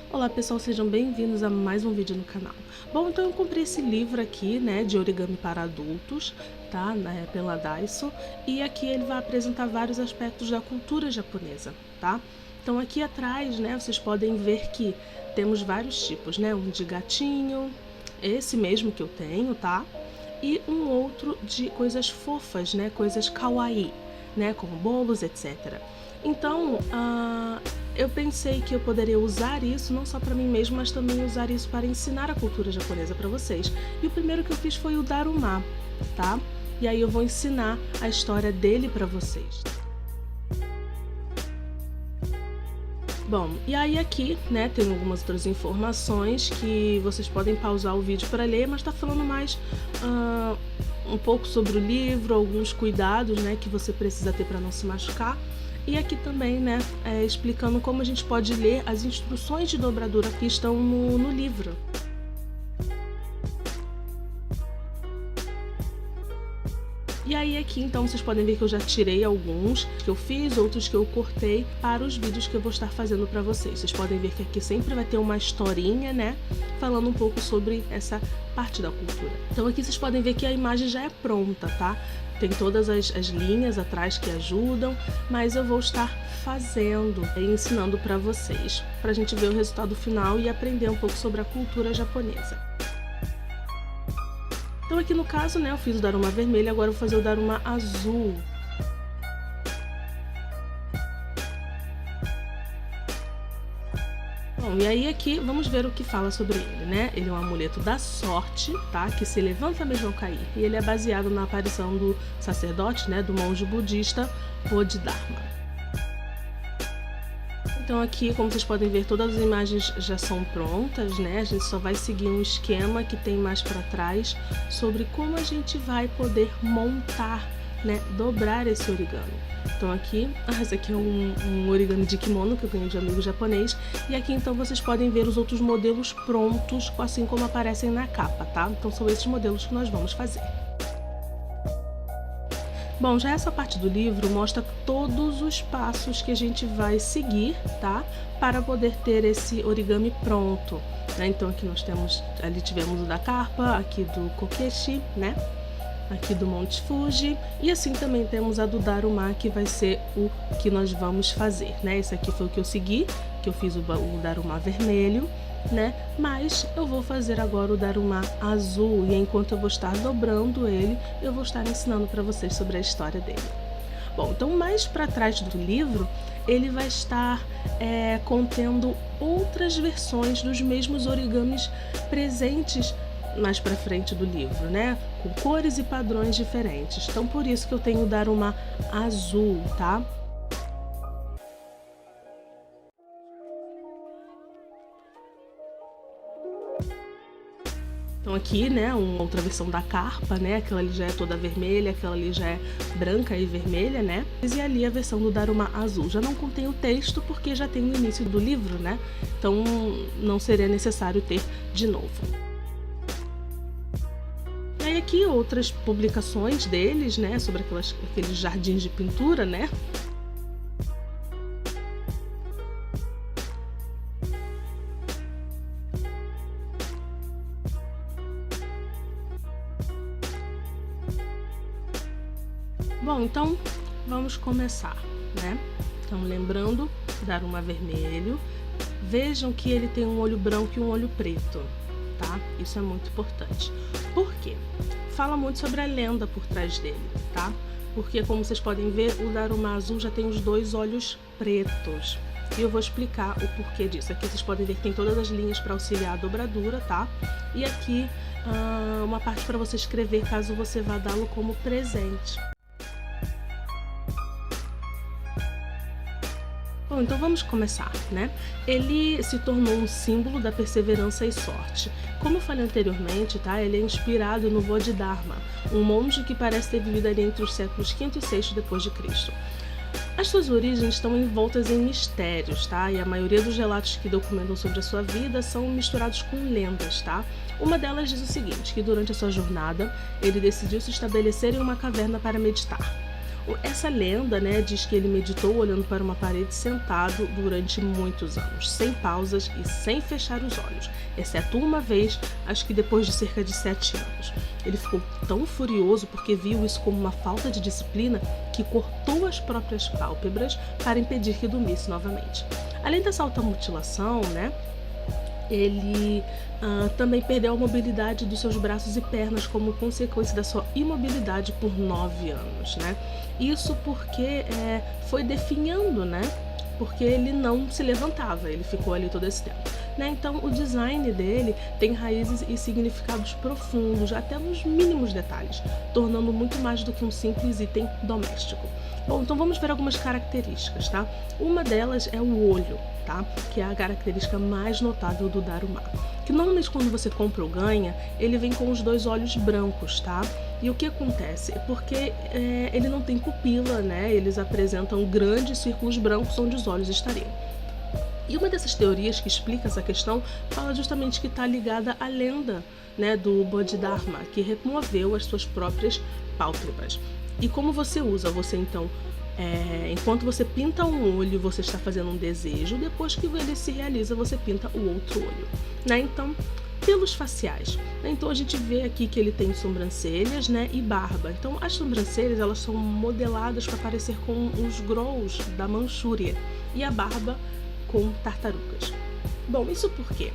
Olá pessoal, sejam bem-vindos a mais um vídeo no canal. Bom, então eu comprei esse livro aqui, né, de origami para adultos, tá, pela Daiso, e aqui ele vai apresentar vários aspectos da cultura japonesa, tá? Então aqui atrás, né, vocês podem ver que temos vários tipos, né, um de gatinho, esse mesmo que eu tenho, tá? E um outro de coisas fofas, né, coisas kawaii, né, como bolos, etc. Então, eu pensei que eu poderia usar isso não só para mim mesmo, mas também usar isso para ensinar a cultura japonesa para vocês. E o primeiro que eu fiz foi o Daruma, tá? E aí eu vou ensinar a história dele para vocês. Bom, e aí aqui, né, tem algumas outras informações que vocês podem pausar o vídeo para ler, mas tá falando mais um pouco sobre o livro, alguns cuidados, né, que você precisa ter para não se machucar. E aqui também, né, explicando como a gente pode ler as instruções de dobradura que estão no livro. E aí aqui então vocês podem ver que eu já tirei alguns que eu fiz, outros que eu cortei para os vídeos que eu vou estar fazendo para vocês. Vocês podem ver que aqui sempre vai ter uma historinha, né, falando um pouco sobre essa parte da cultura. Então aqui vocês podem ver que a imagem já é pronta, tá? Tem todas as linhas atrás que ajudam, mas eu vou estar fazendo e ensinando para vocês, para a gente ver o resultado final e aprender um pouco sobre a cultura japonesa. Então aqui no caso, né, eu fiz o Daruma vermelho, agora eu vou fazer o Daruma azul. Bom, e aí aqui vamos ver o que fala sobre ele, né? Ele é um amuleto da sorte, tá? Que se levanta mesmo ao cair. E ele é baseado na aparição do sacerdote, né, do monge budista Bodhidharma. Então aqui, como vocês podem ver, todas as imagens já são prontas, né? A gente só vai seguir um esquema que tem mais para trás sobre como a gente vai poder montar, né, dobrar esse origami. Então aqui, esse aqui é um origami de kimono que eu ganhei de amigo japonês. E aqui então vocês podem ver os outros modelos prontos, assim como aparecem na capa, tá? Então são esses modelos que nós vamos fazer. Bom, já essa parte do livro mostra todos os passos que a gente vai seguir, tá? Para poder ter esse origami pronto, né? Então aqui nós temos, ali tivemos o da carpa, aqui do kokeshi, né? Aqui do Monte Fuji, e assim também temos a do Daruma, que vai ser o que nós vamos fazer, né? Esse aqui foi o que eu segui, que eu fiz o Daruma vermelho, né? Mas eu vou fazer agora o Daruma azul, e enquanto eu vou estar dobrando ele, eu vou estar ensinando para vocês sobre a história dele. Bom, então mais para trás do livro, ele vai estar contendo outras versões dos mesmos origamis presentes mais para frente do livro, né? Com cores e padrões diferentes. Então por isso que eu tenho o Daruma azul, tá? Então aqui, né, uma outra versão da carpa, né? Aquela ali já é toda vermelha, aquela ali já é branca e vermelha, né? E ali a versão do Daruma azul. Já não contém o texto porque já tem no início do livro, né? Então não seria necessário ter de novo. E aí aqui outras publicações deles, né, sobre aqueles jardins de pintura, né? Bom, então vamos começar, né? Então lembrando, Daruma vermelho. Vejam que ele tem um olho branco e um olho preto, tá? Isso é muito importante. Por quê? Fala muito sobre a lenda por trás dele, tá? Porque, como vocês podem ver, o Daruma azul já tem os dois olhos pretos. E eu vou explicar o porquê disso. Aqui vocês podem ver que tem todas as linhas para auxiliar a dobradura, tá? E aqui uma parte para você escrever caso você vá dá-lo como presente. Bom, então vamos começar, né? Ele se tornou um símbolo da perseverança e sorte. Como eu falei anteriormente, tá? Ele é inspirado no Bodhidharma, um monge que parece ter vivido ali entre os séculos V e VI depois de Cristo. As suas origens estão envoltas em mistérios, tá? E a maioria dos relatos que documentam sobre a sua vida são misturados com lendas, tá? Uma delas diz o seguinte, que durante a sua jornada, ele decidiu se estabelecer em uma caverna para meditar. Essa lenda, né, diz que ele meditou olhando para uma parede sentado durante muitos anos, sem pausas e sem fechar os olhos, exceto uma vez, acho que depois de cerca de 7 anos. Ele ficou tão furioso porque viu isso como uma falta de disciplina que cortou as próprias pálpebras para impedir que dormisse novamente. Além dessa automutilação, né, ele também perdeu a mobilidade dos seus braços e pernas como consequência da sua imobilidade por 9 anos, né? Isso porque foi definhando, né? Porque ele não se levantava, ele ficou ali todo esse tempo, né? Então o design dele tem raízes e significados profundos, até nos mínimos detalhes, tornando muito mais do que um simples item doméstico. Bom, então vamos ver algumas características, tá? Uma delas é o olho, tá? Que é a característica mais notável do Daruma. Que normalmente quando você compra ou ganha, ele vem com os 2 olhos brancos, tá? E o que acontece? É porque ele não tem pupila, né? Eles apresentam grandes círculos brancos onde os olhos estariam. E uma dessas teorias que explica essa questão fala justamente que está ligada à lenda, né, do Bodhidharma, que removeu as suas próprias pálpebras. E como você usa? Você então, enquanto você pinta um olho, você está fazendo um desejo, depois que ele se realiza, você pinta o outro olho, né? Então, pelos faciais, né? Então a gente vê aqui que ele tem sobrancelhas, né, e barba. Então as sobrancelhas, elas são modeladas para parecer com os Grolls da Manchúria e a barba com tartarugas. Bom, isso por quê?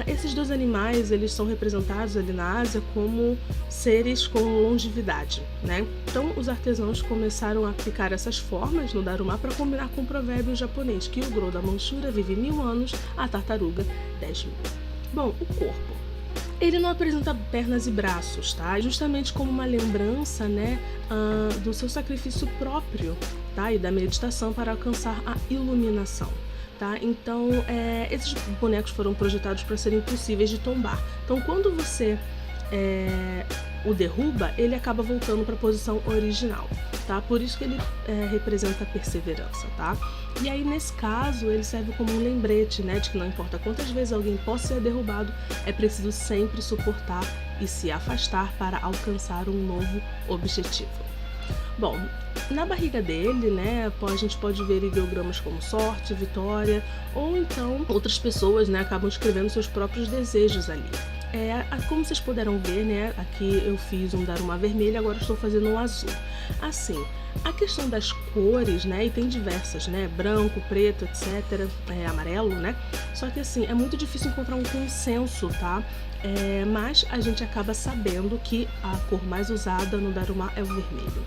Esses 2 animais, eles são representados ali na Ásia como seres com longevidade, né? Então os artesãos começaram a aplicar essas formas no Daruma para combinar com o provérbio japonês que o Groll da Manchúria vive 1000 anos, a tartaruga 10.000. Bom, o corpo. Ele não apresenta pernas e braços, tá? Justamente como uma lembrança, né, do seu sacrifício próprio, tá? E da meditação para alcançar a iluminação. Tá? Então, esses bonecos foram projetados para serem impossíveis de tombar. Então, quando você o derruba, ele acaba voltando para a posição original, tá? Por isso que ele representa a perseverança, tá? E aí, nesse caso, ele serve como um lembrete, né, de que não importa quantas vezes alguém possa ser derrubado, é preciso sempre suportar e se afastar para alcançar um novo objetivo. Bom, na barriga dele, né, a gente pode ver ideogramas como sorte, vitória, ou então outras pessoas, né, acabam escrevendo seus próprios desejos ali. Como vocês puderam ver, né, aqui eu fiz um Daruma vermelho, agora estou fazendo um azul. Assim, a questão das cores, né, e tem diversas, né, branco, preto, etc, amarelo, né, só que assim, é muito difícil encontrar um consenso, tá? Mas a gente acaba sabendo que a cor mais usada no Daruma é o vermelho.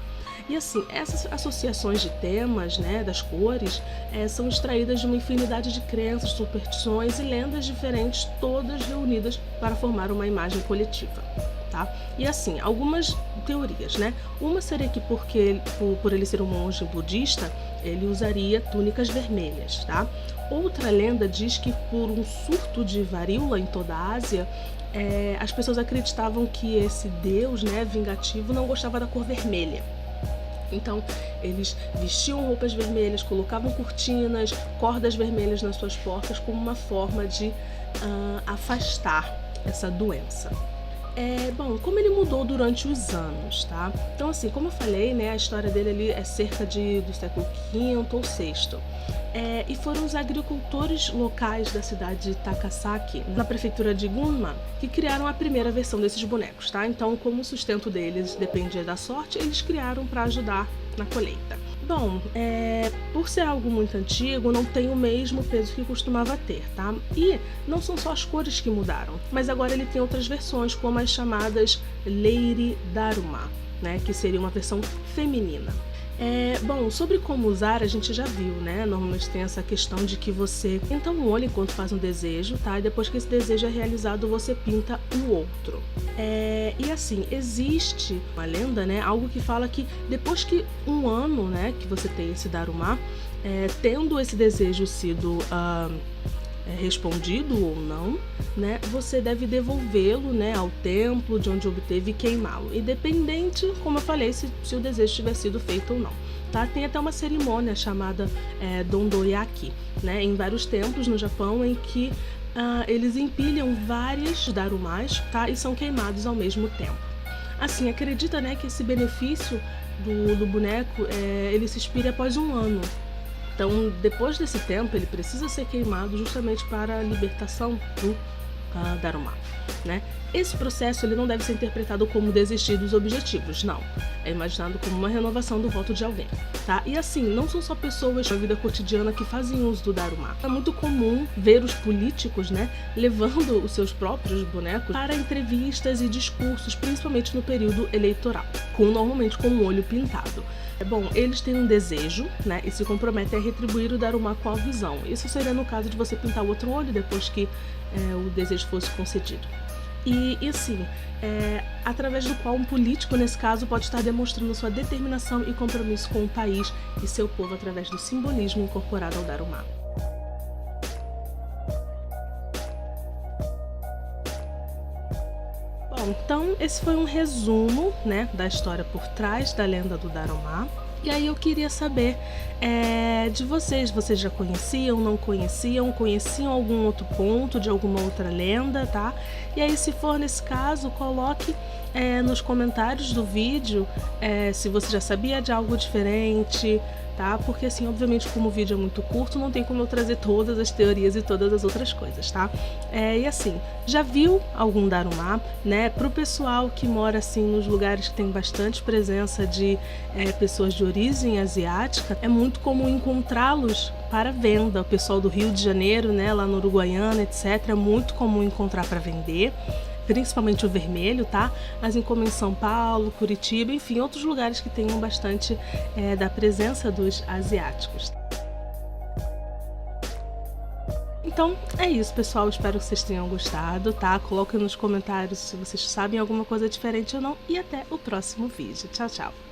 E assim, essas associações de temas, né, das cores, são extraídas de uma infinidade de crenças, superstições e lendas diferentes, todas reunidas para formar uma imagem coletiva, tá? E assim, algumas teorias, né? Uma seria que por ele ser um monge budista, ele usaria túnicas vermelhas, tá? Outra lenda diz que por um surto de varíola em toda a Ásia, as pessoas acreditavam que esse deus, né, vingativo, não gostava da cor vermelha. Então, eles vestiam roupas vermelhas, colocavam cortinas, cordas vermelhas nas suas portas como uma forma de afastar essa doença. Bom, como ele mudou durante os anos, tá? Então, assim, como eu falei, né, a história dele ali é cerca do século V ou VI. E foram os agricultores locais da cidade de Takasaki, na prefeitura de Gunma, que criaram a primeira versão desses bonecos, tá? Então, como o sustento deles dependia da sorte, eles criaram para ajudar na colheita. Bom, por ser algo muito antigo, não tem o mesmo peso que costumava ter, tá? E não são só as cores que mudaram, mas agora ele tem outras versões, como as chamadas Leiri Daruma, né? Que seria uma versão feminina. Bom, sobre como usar a gente já viu, né? Normalmente tem essa questão de que você pinta um olho enquanto faz um desejo, tá? E depois que esse desejo é realizado, você pinta o outro. E assim, existe uma lenda, né? Algo que fala que depois que um ano, né, que você tem esse Daruma, tendo esse desejo sido respondido ou não, né, você deve devolvê-lo, né, ao templo de onde obteve e queimá-lo, independente, como eu falei, se o desejo tiver sido feito ou não. Tá? Tem até uma cerimônia chamada Dondoyaki, né, em vários templos no Japão, em que eles empilham várias darumas, tá, e são queimados ao mesmo tempo. Assim, acredita, né, que esse benefício do boneco, ele se expira após 1 ano. Então, depois desse tempo, ele precisa ser queimado justamente para a libertação do Daruma, né? Esse processo ele não deve ser interpretado como desistir dos objetivos, não. É imaginado como uma renovação do voto de alguém, tá? E assim, não são só pessoas na vida cotidiana que fazem uso do Daruma. É muito comum ver os políticos, né, levando os seus próprios bonecos para entrevistas e discursos, principalmente no período eleitoral, normalmente com o olho pintado. Bom, eles têm um desejo, né, e se comprometem a retribuir o Daruma com a visão. Isso seria no caso de você pintar o outro olho depois que o desejo fosse concedido. E assim, através do qual um político, nesse caso, pode estar demonstrando sua determinação e compromisso com o país e seu povo através do simbolismo incorporado ao Daruma. Bom, então esse foi um resumo, né, da história por trás da lenda do Daruma. E aí eu queria saber de vocês já conheciam, não conheciam, conheciam algum outro ponto de alguma outra lenda, tá? E aí, se for nesse caso, coloque nos comentários do vídeo se você já sabia de algo diferente, tá? Porque assim, obviamente, como o vídeo é muito curto, não tem como eu trazer todas as teorias e todas as outras coisas, tá? E assim, já viu algum Daruma, né? Pro pessoal que mora assim nos lugares que tem bastante presença de pessoas de origem asiática, é muito comum encontrá-los para venda. O pessoal do Rio de Janeiro, né, lá no Uruguaiana, etc, é muito comum encontrar para vender, principalmente o vermelho, tá? Assim como em São Paulo, Curitiba, enfim, outros lugares que tenham bastante da presença dos asiáticos. Então é isso, pessoal, espero que vocês tenham gostado, tá? Coloquem nos comentários se vocês sabem alguma coisa diferente ou não, e até o próximo vídeo. Tchau, tchau!